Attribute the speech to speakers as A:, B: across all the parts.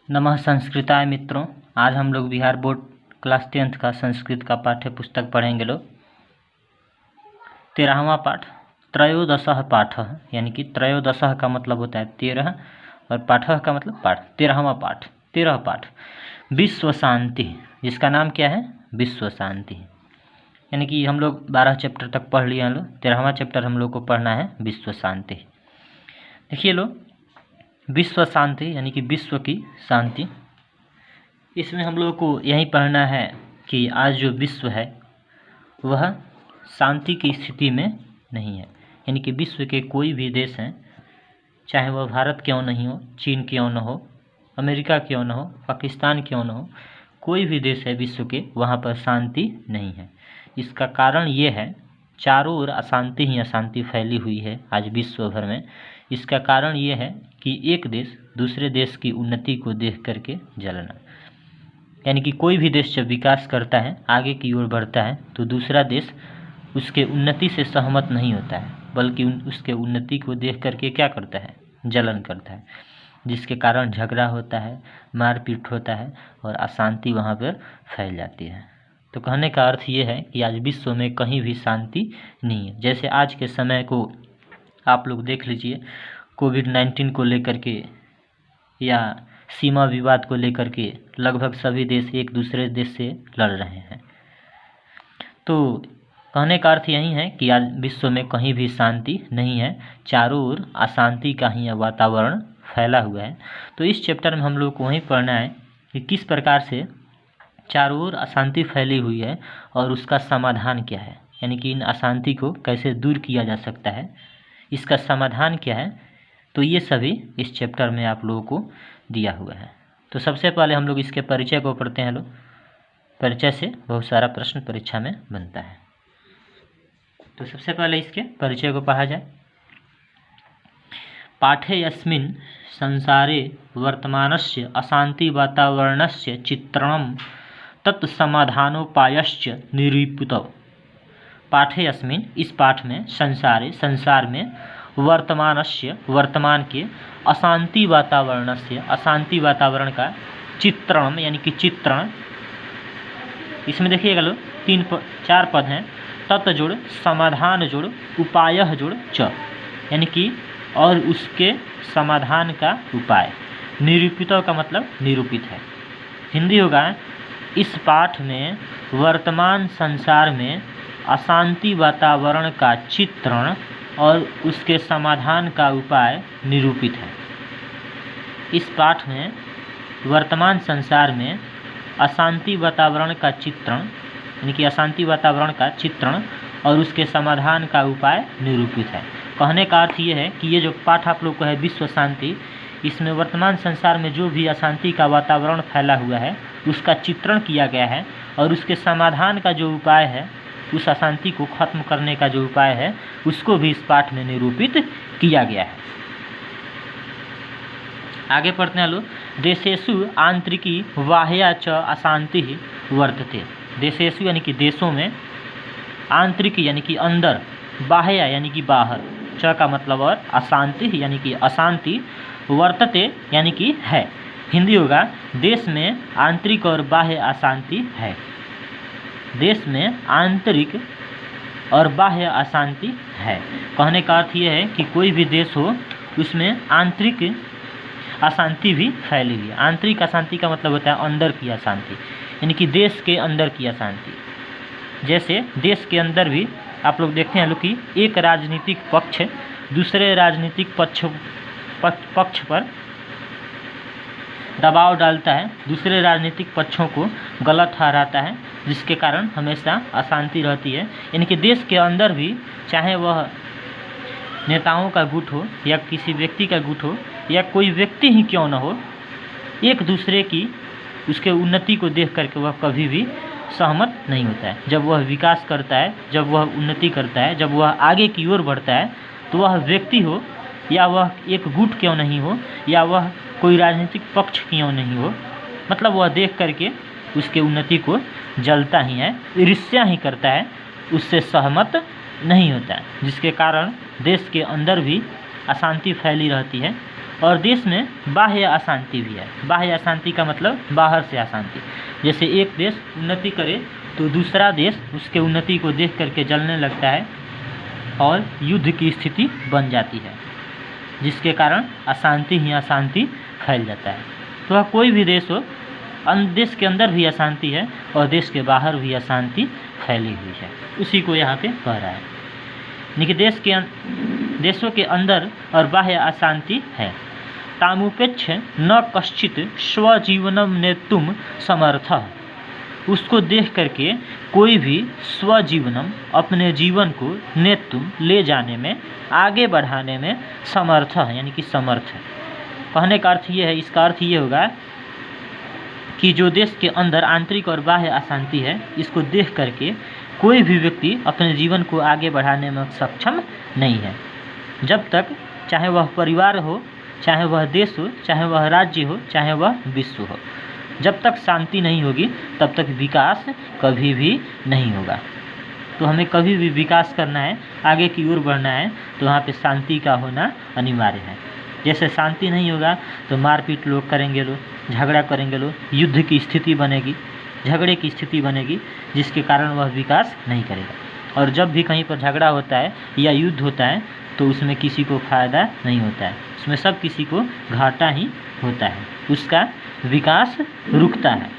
A: नमः संस्कृताय मित्रों। आज हम लोग बिहार बोर्ड क्लास 10th का संस्कृत का पाठ्य पुस्तक पढ़ेंगे। लोग 13वां पाठ त्रयोदशः पाठः, यानी कि त्रयोदशः का मतलब होता है 13 और पाठः का मतलब पाठ। 13वां पाठ 13 पाठ विश्व शांति, जिसका नाम क्या है? विश्व शांति। यानी कि हम लोग 12 चैप्टर तक पढ़ लिए हैं। लोग 13वां चैप्टर हम लोग को पढ़ना है विश्व शांति। देखिए लोग, विश्व शांति यानी कि विश्व की शांति, इसमें हम लोग को यही पढ़ना है कि आज जो विश्व है वह शांति की स्थिति में नहीं है। यानी कि विश्व के कोई भी देश हैं, चाहे वह भारत क्यों नहीं हो, चीन क्यों न हो, अमेरिका क्यों न हो, पाकिस्तान क्यों न हो, कोई भी देश है विश्व के, वहाँ पर शांति नहीं है। इसका कारण ये है, चारों ओर अशांति ही अशांति फैली हुई है आज विश्व भर में। इसका कारण ये है कि एक देश दूसरे देश की उन्नति को देख करके जलना। यानी कि कोई भी देश जब विकास करता है, आगे की ओर बढ़ता है, तो दूसरा देश उसके उन्नति से सहमत नहीं होता है, बल्कि उसके उन्नति को देख करके क्या करता है? जलन करता है, जिसके कारण झगड़ा होता है, मारपीट होता है और अशांति वहाँ पर फैल जाती है। तो कहने का अर्थ ये है कि आज विश्व में कहीं भी शांति नहीं है। जैसे आज के समय को आप लोग देख लीजिए, कोविड-19 को लेकर के या सीमा विवाद को लेकर के लगभग सभी देश एक दूसरे देश से लड़ रहे हैं। तो कहने का अर्थ यही है कि आज विश्व में कहीं भी शांति नहीं है, चारों ओर अशांति का ही वातावरण फैला हुआ है। तो इस चैप्टर में हम लोग को वही पढ़ना है कि किस प्रकार से चारों ओर अशांति फैली हुई है और उसका समाधान क्या है। यानी कि इन अशांति को कैसे दूर किया जा सकता है, इसका समाधान क्या है। तो ये सभी इस चैप्टर में आप लोगों को दिया हुआ है। तो सबसे पहले हम लोग इसके परिचय को पढ़ते हैं। लोग परिचय से बहुत सारा प्रश्न परीक्षा में बनता है। तो सबसे पहले इसके परिचय को पढ़ा जाए। पाठे यस्मिन् संसारे वर्तमानस्य अशांति वातावरणस्य चित्रणं तत्समाधानोपायश्च निरूपितौ। पाठे यस्मिन्, इस पाठ में, संसार में वर्तमानस्य, वर्तमान के, अशांति वातावरणस्य, अशांति वातावरण का चित्रण यानी कि चित्रण। इसमें देखिएगा लोग 4 पद हैं। तत् जोड़, समाधान जोड़, उपायः जोड़, च, यानी कि और उसके समाधान का उपाय। निरूपित का मतलब निरूपित है। हिंदी होगा, इस पाठ में वर्तमान संसार में अशांति वातावरण का चित्रण और उसके समाधान का उपाय निरूपित है। इस पाठ में वर्तमान संसार में अशांति वातावरण का चित्रण यानी कि अशांति वातावरण का चित्रण और उसके समाधान का उपाय निरूपित है। कहने का अर्थ ये है कि ये जो पाठ आप लोग को है विश्व शांति, इसमें वर्तमान संसार में जो भी अशांति का वातावरण फैला हुआ है उसका चित्रण किया गया है और उसके समाधान का जो उपाय है, उस अशांति को खत्म करने का जो उपाय है, उसको भी इस पाठ में निरूपित किया गया है। आगे पढ़ते हैं लोग। देशेषु आंतरिकी बाह्या च अशांति वर्तते। देशेषु यानी कि देशों में, आंतरिक यानी कि अंदर, बाह्या यानी कि बाहर, च का मतलब और अशांति यानी कि अशांति, वर्तते यानी कि है। हिंदी होगा, देश में आंतरिक और बाह्य अशांति है। देश में आंतरिक और बाह्य अशांति है। कहने का अर्थ ये है कि कोई भी देश हो उसमें आंतरिक अशांति भी फैली हुई है। आंतरिक अशांति का मतलब होता है अंदर की अशांति, यानी कि देश के अंदर की अशांति। जैसे देश के अंदर भी आप लोग देखते हैं लोग कि एक राजनीतिक पक्ष दूसरे राजनीतिक पक्ष पर दबाव डालता है, दूसरे राजनीतिक पक्षों को गलत ठहराता है, जिसके कारण हमेशा अशांति रहती है। यानी कि देश के अंदर भी, चाहे वह नेताओं का गुट हो या किसी व्यक्ति का गुट हो या कोई व्यक्ति ही क्यों न हो, एक दूसरे की उसके उन्नति को देख करके वह कभी भी सहमत नहीं होता है। जब वह विकास करता है, जब वह उन्नति करता है, जब वह आगे की ओर बढ़ता है, तो वह व्यक्ति हो या वह एक गुट क्यों नहीं हो या वह कोई राजनीतिक पक्ष क्यों नहीं हो, मतलब वह देख करके उसके उन्नति को जलता ही है, ईर्ष्या ही करता है, उससे सहमत नहीं होता है, जिसके कारण देश के अंदर भी अशांति फैली रहती है और देश में बाह्य अशांति भी है। बाह्य अशांति का मतलब बाहर से अशांति। जैसे एक देश उन्नति करे तो दूसरा देश उसके उन्नति को देख करके जलने लगता है और युद्ध की स्थिति बन जाती है, जिसके कारण अशांति ही अशांति फैल जाता है। तो वह कोई भी देश हो, देश के अंदर भी अशांति है और देश के बाहर भी अशांति फैली हुई है, उसी को यहाँ पे कह रहा है। यानी कि देशों के अंदर और बाह्य अशांति है। तामुपेक्ष न कश्चित स्वजीवनम नेतुम समर्थः, उसको देख करके कोई भी स्वजीवनम अपने जीवन को नेतुम ले जाने में, आगे बढ़ाने में समर्थ है, यानी कि समर्थ है। कहने का अर्थ ये है, इसका अर्थ ये होगा कि जो देश के अंदर आंतरिक और बाह्य अशांति है, इसको देख करके कोई भी व्यक्ति अपने जीवन को आगे बढ़ाने में सक्षम नहीं है। जब तक चाहे वह परिवार हो, चाहे वह देश हो, चाहे वह राज्य हो, चाहे वह विश्व हो, जब तक शांति नहीं होगी तब तक विकास कभी भी नहीं होगा। तो हमें कभी भी विकास करना है, आगे की ओर बढ़ना है, तो वहाँ पे शांति का होना अनिवार्य है। जैसे शांति नहीं होगा तो मारपीट लोग करेंगे, लोग झगड़ा करेंगे, लोग युद्ध की स्थिति बनेगी, झगड़े की स्थिति बनेगी, जिसके कारण वह विकास नहीं करेगा। और जब भी कहीं पर झगड़ा होता है या युद्ध होता है तो उसमें किसी को फ़ायदा नहीं होता है, उसमें सब किसी को घाटा ही होता है, उसका विकास रुकता है।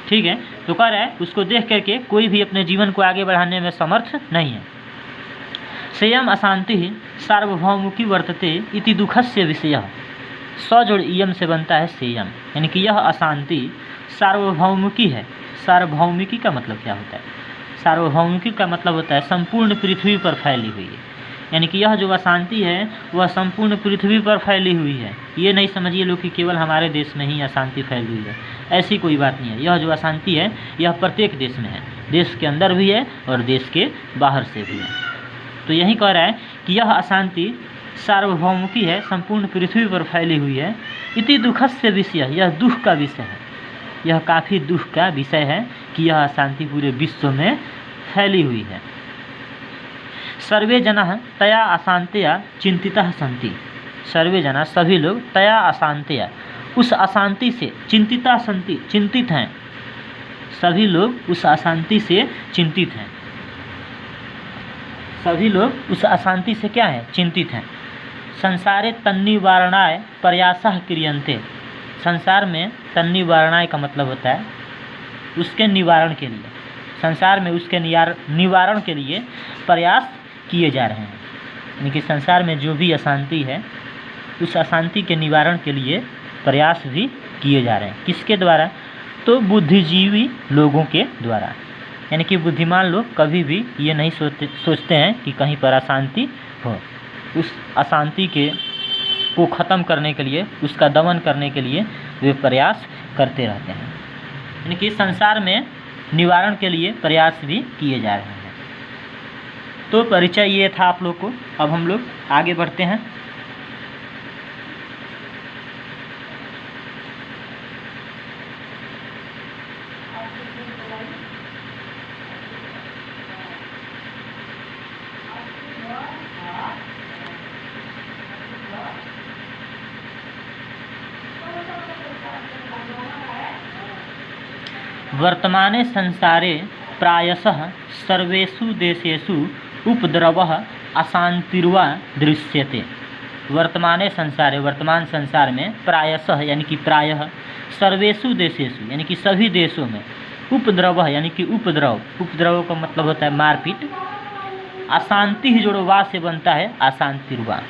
A: ठीक है, तो कह रहा है उसको देख करके कोई भी अपने जीवन को आगे बढ़ाने में समर्थ नहीं है। सेयम अशांति सार्वभौमुकी वर्तते इति दुखस्य विषय। स जोड़ इयम से बनता है सेयम, यानी कि यह अशांति सार्वभौमुकी है। सार्वभौमिकी का मतलब क्या होता है? सार्वभौमिकी का मतलब होता है संपूर्ण पृथ्वी पर फैली हुई है, यानी कि यह जो अशांति है वह संपूर्ण पृथ्वी पर फैली हुई है। ये नहीं समझिए लोग कि केवल हमारे देश में ही अशांति फैली हुई है, ऐसी कोई बात नहीं है। यह जो अशांति है यह प्रत्येक देश में है, देश के अंदर भी है और देश के बाहर से भी है। तो यही कह रहा है कि यह अशांति सार्वभौमुकी है, संपूर्ण पृथ्वी पर फैली हुई है। इति दुखस्य विषय, यह दुख का विषय है, यह काफ़ी दुख का विषय है कि यह अशांति पूरे विश्व में फैली हुई है। सर्वे जनाः तया अशांत्या चिंतितः सन्ति। सर्वे जना सभी लोग तया अशांत्या, उस अशांति से चिंतिता सन्ति, चिंतित हैं। सभी लोग उस अशांति से चिंतित हैं। सभी लोग उस अशांति से क्या है? चिंतित हैं। संसारे तन्निवारणाय प्रयासः क्रियन्ते। संसार में तन्निवारणाय का मतलब होता है उसके निवारण के लिए, संसार में उसके निवारण के लिए प्रयास किए जा रहे हैं। यानी कि संसार में जो भी अशांति है उस अशांति के निवारण के लिए प्रयास भी किए जा रहे हैं। किसके द्वारा? तो बुद्धिजीवी लोगों के द्वारा। यानी कि बुद्धिमान लोग कभी भी ये नहीं सोचते हैं कि कहीं पर अशांति हो। उस अशांति को ख़त्म करने के लिए, उसका दमन करने के लिए वे प्रयास करते रहते हैं। यानी कि संसार में निवारण के लिए प्रयास भी किए जा रहे हैं। तो परिचय ये था आप लोग को। अब हम लोग आगे बढ़ते हैं। वर्तमाने संसारे प्रायशः सर्वेषु देशेषु उपद्रवः अशांतिर्वा दृश्यते। वर्तमाने संसारे, वर्तमान संसार में प्रायशः यानी कि प्रायः सर्वेषु देशेषु यानी कि सभी देशों में उपद्रवः यानी कि उपद्रव, उपद्रव का मतलब होता है मारपीट। अशांति जो वा से बनता है अशांतिर्वा।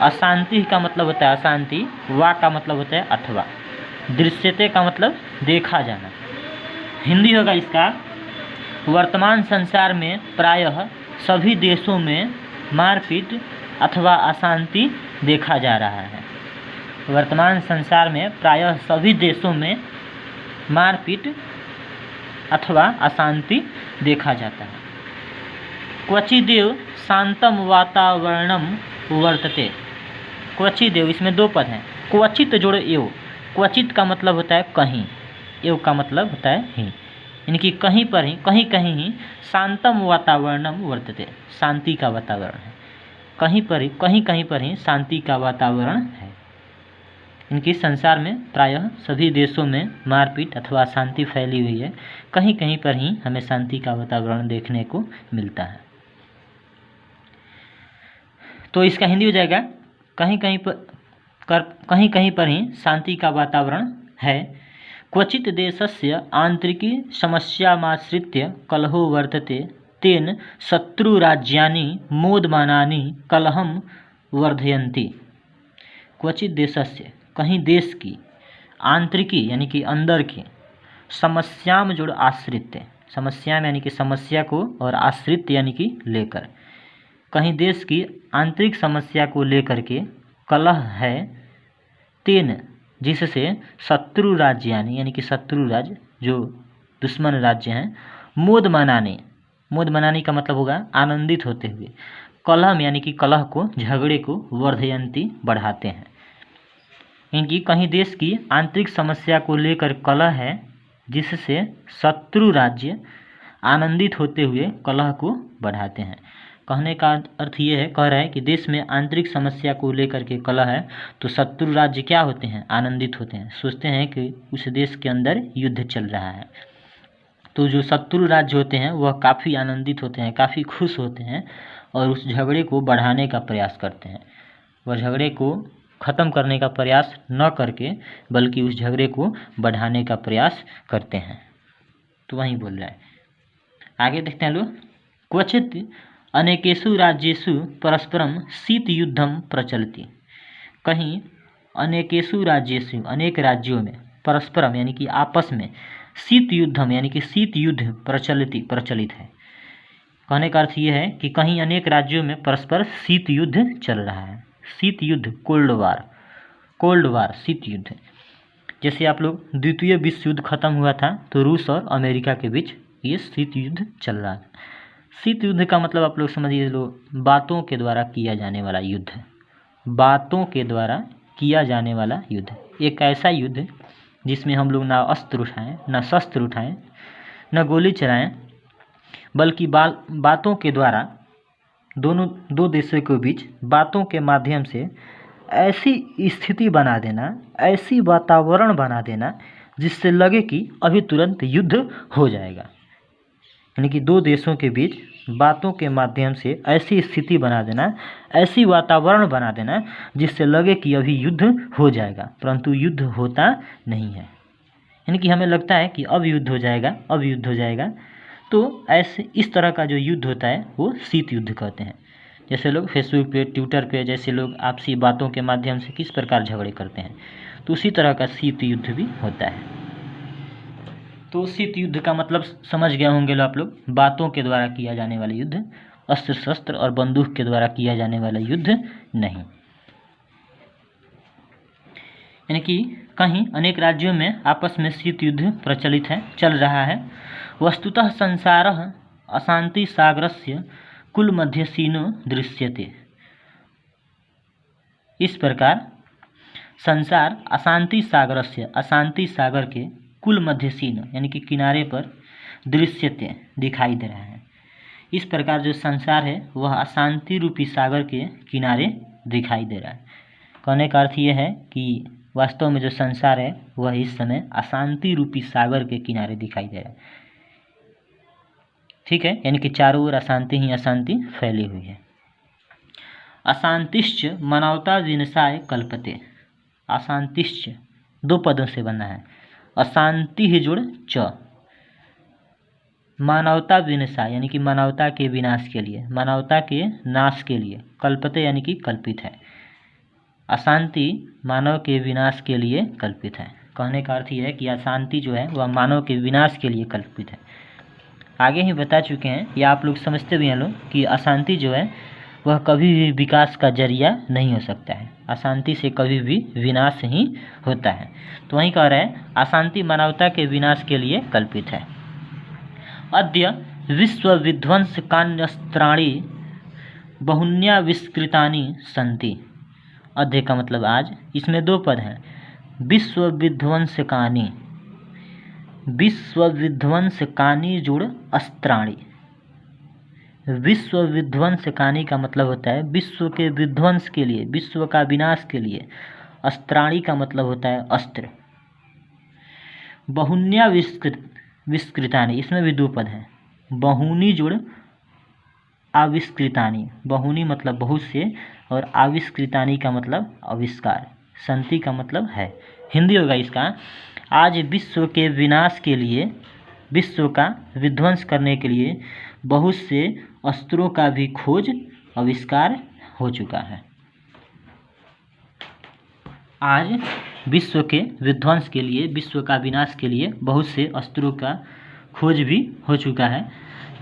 A: अशांति का मतलब होता है अशांति, वा का मतलब होता है अथवा। दृश्यते का मतलब देखा जाना। हिंदी होगा इसका, वर्तमान संसार में प्रायः सभी देशों में मारपीट अथवा अशांति देखा जा रहा है। वर्तमान संसार में प्रायः सभी देशों में मारपीट अथवा अशांति देखा जाता है। क्वचिदेव शांतम वातावरणम वर्तते। क्वचिदेव, इसमें दो पद हैं, क्वचित जोड़ एव। क्वचित का मतलब होता है कहीं, एव का मतलब होता है ही, यानी कि कहीं पर ही, कहीं कहीं ही शांतम वातावरणम वर्तते, शांति का वातावरण है। कहीं कहीं पर ही शांति का वातावरण है। इनकी संसार में प्रायः सभी देशों में मारपीट अथवा अशांति फैली हुई है, कहीं कहीं पर ही हमें शांति का वातावरण देखने को मिलता है। तो इसका हिंदी हो जाएगा कहीं कहीं पर ही शांति का वातावरण है। क्वचित देशस्य आंतरिकी समस्यामाश्रित्य कलहो वर्तते तेन शत्रुराज्यानि मोदमानानि कलहं वर्धयन्ति। क्वचित देशस्य कहीं देश की आंतरिकी यानी कि अंदर की समस्या में जुड़ आश्रित, समस्या में यानी कि समस्या को और आश्रित यानी कि लेकर, कहीं देश की आंतरिक समस्या को लेकर के कलह है, तेन जिससे शत्रु राज्य यानी कि शत्रु राज्य जो दुश्मन राज्य हैं, मोद मनाने का मतलब होगा आनंदित होते हुए, कलह यानी कि कलह को झगड़े को वर्धयंती बढ़ाते हैं। इनकी कहीं देश की आंतरिक समस्या को लेकर कलह है जिससे शत्रु राज्य आनंदित होते हुए कलह को बढ़ाते हैं। कहने का अर्थ ये है, कह रहा है कि देश में आंतरिक समस्या को लेकर के कलह है तो शत्रु राज्य क्या होते हैं, आनंदित होते हैं, सोचते हैं कि उस देश के अंदर युद्ध चल रहा है। तो जो शत्रु राज्य होते हैं वह काफ़ी आनंदित होते हैं, काफ़ी खुश होते हैं और उस झगड़े को बढ़ाने का प्रयास करते हैं। वह झगड़े को ख़त्म करने का प्रयास न करके बल्कि उस झगड़े को बढ़ाने का प्रयास करते हैं। तो वहीं बोल रहा है। आगे देखते हैं लोग। क्वचित अनेकेषु राज्येषु परस्परम शीत युद्धम प्रचलति। कहीं अनेकेषु राज्येषु अनेक राज्यों में परस्परम यानी कि आपस में शीत युद्धम यानी कि शीत युद्ध प्रचलित है। कहने का अर्थ ये है कि कहीं अनेक राज्यों में परस्पर शीत युद्ध चल रहा है। शीत युद्ध कोल्ड वार शीत युद्ध। जैसे आप लोग द्वितीय विश्व युद्ध खत्म हुआ था तो रूस और अमेरिका के बीच ये शीत युद्ध चल रहा था। शीत युद्ध का मतलब आप लोग समझिए लो, बातों के द्वारा किया जाने वाला युद्ध, बातों के द्वारा किया जाने वाला युद्ध। एक ऐसा युद्ध जिसमें हम लोग ना अस्त्र उठाएं, ना शस्त्र उठाएं, ना गोली चलाएं, बल्कि बातों के द्वारा दो देशों के बीच बातों के माध्यम से ऐसी स्थिति बना देना, ऐसी वातावरण बना देना जिससे लगे कि अभी तुरंत युद्ध हो जाएगा। यानी कि दो देशों के बीच बातों के माध्यम से ऐसी स्थिति बना देना, ऐसी वातावरण बना देना जिससे लगे कि अभी युद्ध हो जाएगा, परंतु युद्ध होता नहीं है। यानी कि हमें लगता है कि अब युद्ध हो जाएगा, अब युद्ध हो जाएगा। तो ऐसे इस तरह का जो युद्ध होता है वो शीत युद्ध कहते हैं। जैसे लोग फेसबुक पे, ट्विटर पे जैसे लोग आपसी बातों के माध्यम से किस प्रकार झगड़े करते हैं, तो उसी तरह का शीत युद्ध भी होता है। तो शीत युद्ध का मतलब समझ गए होंगे आप लोग, बातों के द्वारा किया जाने वाला युद्ध, अस्त्र शस्त्र और बंदूक के द्वारा किया जाने वाला युद्ध नहीं। यानी कि कहीं अनेक राज्यों में आपस में शीत युद्ध प्रचलित है, चल रहा है। वस्तुतः संसारः अशांति सागरस्य कुल मध्यसीनो दृश्यते। इस प्रकार संसार अशांति सागर के कुल मध्यसीन यानी कि किनारे पर दृश्यते दिखाई दे रहा है। इस प्रकार जो संसार है वह अशांति रूपी सागर के किनारे दिखाई दे रहा है। कहने का अर्थ यह है कि वास्तव में जो संसार है वह इस समय अशांति रूपी सागर के किनारे दिखाई दे रहा है। ठीक है, यानी कि चारों ओर अशांति ही अशांति फैली हुई है। अशांतिश्च मानवता विनाशाय कल्पते। अशांतिश्च दो पदों से बना है, अशांति ही जुड़ च, मानवता विनाशाय यानी कि मानवता के विनाश के लिए, मानवता के नाश के लिए, कल्पते यानी कि कल्पित है। अशांति मानव के विनाश के लिए कल्पित है। कहने का अर्थ यह है कि अशांति जो है वह मानव के विनाश के लिए कल्पित है। आगे ही बता चुके हैं, या आप लोग समझते भी हैं लोग कि अशांति जो है वह कभी भी विकास का जरिया नहीं हो सकता है। अशांति से कभी भी विनाश ही होता है। तो वहीं कह रहे हैं अशांति मानवता के विनाश के लिए कल्पित है। अद्य विश्व विध्वंस कान्यस्त्राणि बहुन्याविष्कृतानि सन्ति। अद्य का मतलब आज, इसमें दो पद हैं, विश्व विध्वंसकानि, विश्व विध्वंसकानि जुड़ अस्त्राणि, विश्व विध्वंसकानी का मतलब होता है विश्व के विध्वंस के लिए, विश्व का विनाश के लिए। अस्त्राणी का मतलब होता है अस्त्र। बहुन्या विस्कृतानि, इसमें भी दो पद हैं, बहुनी जुड़ आविष्कृतानि। बहुनी मतलब बहुत से और आविष्कृतानि का मतलब आविष्कार। संति का मतलब है। हिंदी होगा इसका, आज विश्व के विनाश के लिए, विश्व का विध्वंस करने के लिए बहुत से अस्त्रों का भी खोज आविष्कार हो चुका है। आज विश्व के विध्वंस के लिए, विश्व का विनाश के लिए बहुत से अस्त्रों का खोज भी हो चुका है।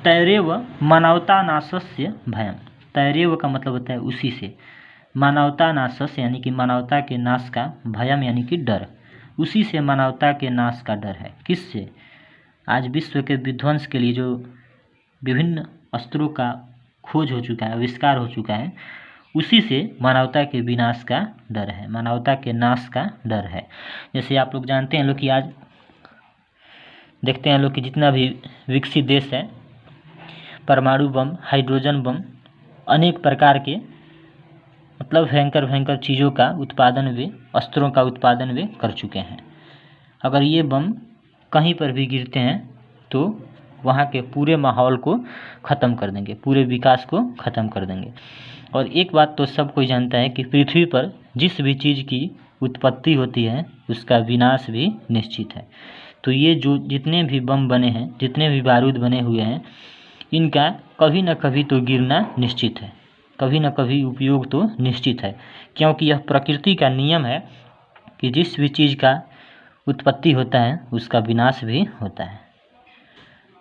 A: तैरेव मानवता नाशस्य भयम। तैरेव का मतलब होता है उसी से, मानवता नाशस यानी कि मानवता के नाश का, भयम यानी कि डर, उसी से मानवता के नाश का डर है। किससे? आज विश्व के विध्वंस के लिए जो विभिन्न अस्त्रों का खोज हो चुका है, आविष्कार हो चुका है, उसी से मानवता के विनाश का डर है, मानवता के नाश का डर है। जैसे आप लोग जानते हैं लोग कि आज देखते हैं लोग कि जितना भी विकसित देश है, परमाणु बम, हाइड्रोजन बम, अनेक प्रकार के मतलब भयंकर भयंकर चीज़ों का उत्पादन वे, अस्त्रों का उत्पादन वे कर चुके हैं। अगर ये बम कहीं पर भी गिरते हैं तो वहाँ के पूरे माहौल को ख़त्म कर देंगे, पूरे विकास को ख़त्म कर देंगे। और एक बात तो सब कोई जानता है कि पृथ्वी पर जिस भी चीज़ की उत्पत्ति होती है उसका विनाश भी निश्चित है। तो ये जो जितने भी बम बने हैं, जितने भी बारूद बने हुए हैं, इनका कभी न कभी तो गिरना निश्चित है, कभी न कभी उपयोग तो निश्चित है, क्योंकि यह प्रकृति का नियम है कि जिस भी चीज़ का उत्पत्ति होता है उसका विनाश भी होता है।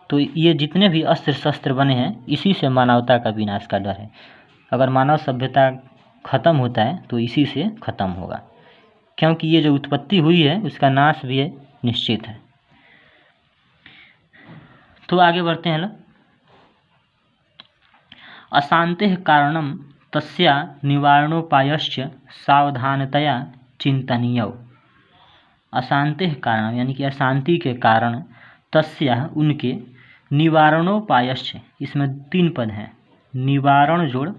A: तो ये जितने भी अस्त्र शस्त्र बने हैं इसी से मानवता का विनाश का डर है। अगर मानव सभ्यता खत्म होता है तो इसी से खत्म होगा, क्योंकि ये जो उत्पत्ति हुई है उसका नाश भी निश्चित है। तो आगे बढ़ते हैं लोग। अशांतेः कारणम तस्या निवारणोपायश्च सावधानतया चिंतनीयौ। अशांतेः कारणम यानी कि अशांति के कारण, तस्या उनके, निवारणोपायश्च, इसमें तीन पद हैं, निवारण जोड़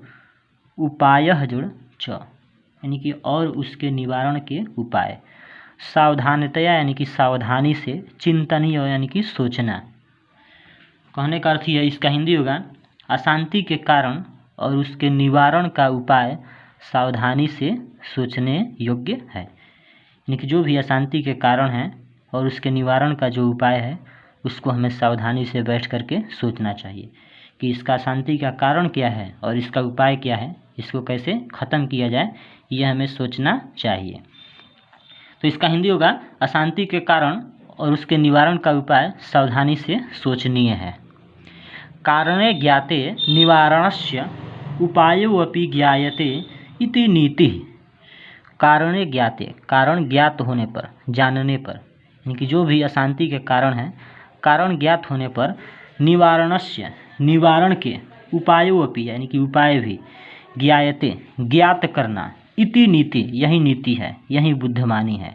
A: उपायः जोड़ च, यानी कि और उसके निवारण के उपाय, सावधानतया यानी कि सावधानी से, चिंतनीय यानी कि सोचना। कहने का अर्थ यह, इसका हिंदी होगा, अशांति के कारण और उसके निवारण का उपाय सावधानी से सोचने योग्य है। यानी कि जो भी अशांति के कारण है और उसके निवारण का जो उपाय है उसको हमें सावधानी से बैठ करके सोचना चाहिए कि इसका अशांति का कारण क्या है और इसका उपाय क्या है, इसको कैसे ख़त्म किया जाए, यह हमें सोचना चाहिए। तो इसका हिंदी होगा, अशांति के कारण और उसके निवारण का उपाय सावधानी से सोचनीय है। कारणे ज्ञाते निवारणस्य उपायो अपि ज्ञायते इति नीति। कारणे ज्ञाते, कारण ज्ञात होने पर, जानने पर, यानी कि जो भी अशांति के कारण है, कारण ज्ञात होने पर, निवारणस्य, निवारण के, उपायो अपि यानी कि उपाय भी, ज्ञायते ज्ञात करना, इति नीति यही नीति है, यही बुद्धिमानी है।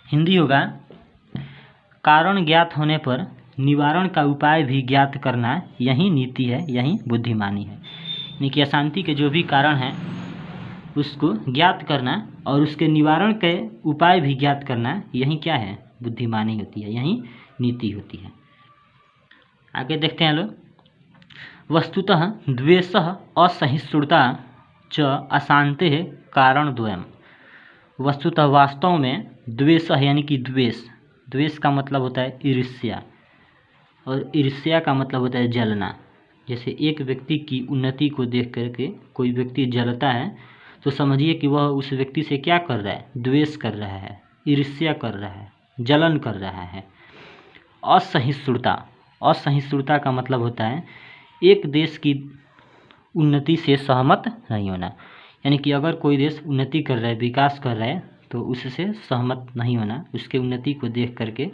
A: हिंदी होगा, कारण ज्ञात होने पर निवारण का उपाय भी ज्ञात करना यही नीति है, यही बुद्धिमानी है। यानी कि अशांति के जो भी कारण हैं उसको ज्ञात करना और उसके निवारण के उपाय भी ज्ञात करना, यही क्या है, बुद्धिमानी होती है, यही नीति होती है। आगे देखते हैं लोग। वस्तुतः द्वेषः असहिष्णुता च अशांतेः कारणद्वयम्। वस्तुतः वास्तव में द्वेषः यानी कि द्वेष, द्वेष का मतलब होता है ईर्ष्या, और ईर्ष्या का मतलब होता है जलना। जैसे एक व्यक्ति की उन्नति को देख करके कोई व्यक्ति जलता है तो समझिए कि वह उस व्यक्ति से क्या कर रहा है, द्वेष कर रहा है, ईर्ष्या कर रहा है, जलन कर रहा है। असहिष्णुता, असहिष्णुता का मतलब होता है एक देश की उन्नति से सहमत नहीं होना। यानी कि अगर कोई देश उन्नति कर रहा है, विकास कर रहा है, तो उससे सहमत नहीं होना, उसके उन्नति को देख करके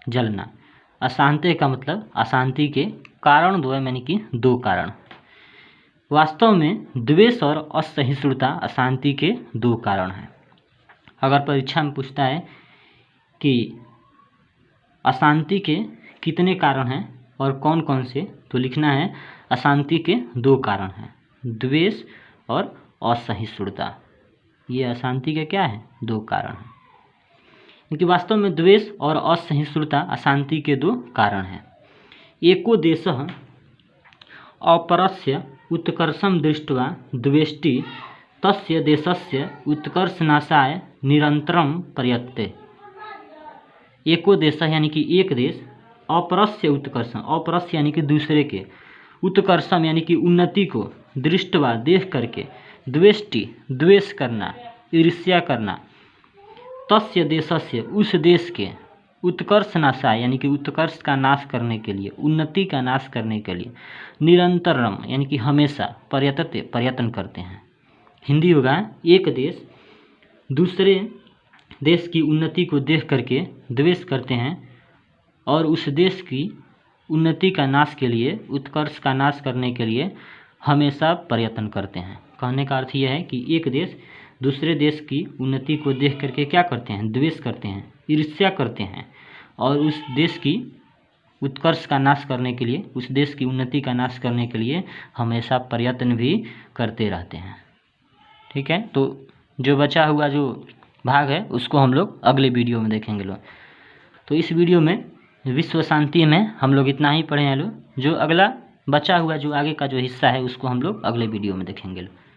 A: जलना। अशांति का मतलब अशांति के कारण दो, यानी कि दो कारण। वास्तव में द्वेष और असहिष्णुता अशांति के दो कारण हैं। अगर परीक्षा में पूछता है कि अशांति के कितने कारण हैं, और कौन कौन से, तो लिखना है अशांति के 2 कारण हैं, द्वेष और असहिष्णुता। ये अशांति के क्या है, 2 कारण हैं, क्योंकि वास्तव में द्वेष और असहिष्णुता अशांति के 2 कारण हैं। एको देशः अपरस्य उत्कर्षं दृष्ट्वा द्वेष्टि तस्य देशस्य उत्कर्षनाशाय निरंतरम प्रयत्ते। एको देश यानी कि एक देश, अपरस्य उत्कर्षम, अपरस्य यानी कि दूसरे के, उत्कर्षम यानी कि उन्नति को, दृष्टवा देख करके, द्वेष्टि द्वेष करना, ईर्ष्या करना, तस्य देशस्य उस देश के, उत्कर्ष नाशाय यानी कि उत्कर्ष का नाश करने के लिए, उन्नति का नाश करने के लिए, निरंतरम यानी कि हमेशा, प्रयतते प्रयत्न करते हैं। हिंदी होगा एक देश दूसरे देश की उन्नति को देख करके द्वेष करते हैं और उस देश की उन्नति का नाश के लिए, उत्कर्ष का नाश करने के लिए हमेशा प्रयत्न करते हैं। कहने का अर्थ यह है कि एक देश दूसरे देश की उन्नति को देख करके क्या करते हैं, द्वेष करते हैं, ईर्ष्या करते हैं और उस देश की उत्कर्ष का नाश करने के लिए, उस देश की उन्नति का नाश करने के लिए हमेशा प्रयत्न भी करते रहते हैं। ठीक है, तो जो बचा हुआ जो भाग है उसको हम लोग अगले वीडियो में देखेंगे लोग। तो इस वीडियो में विश्व शांति में हम लोग इतना ही पढ़े हैं लोग। जो अगला बचा हुआ जो आगे का जो हिस्सा है उसको हम लोग अगले वीडियो में देखेंगे लोग।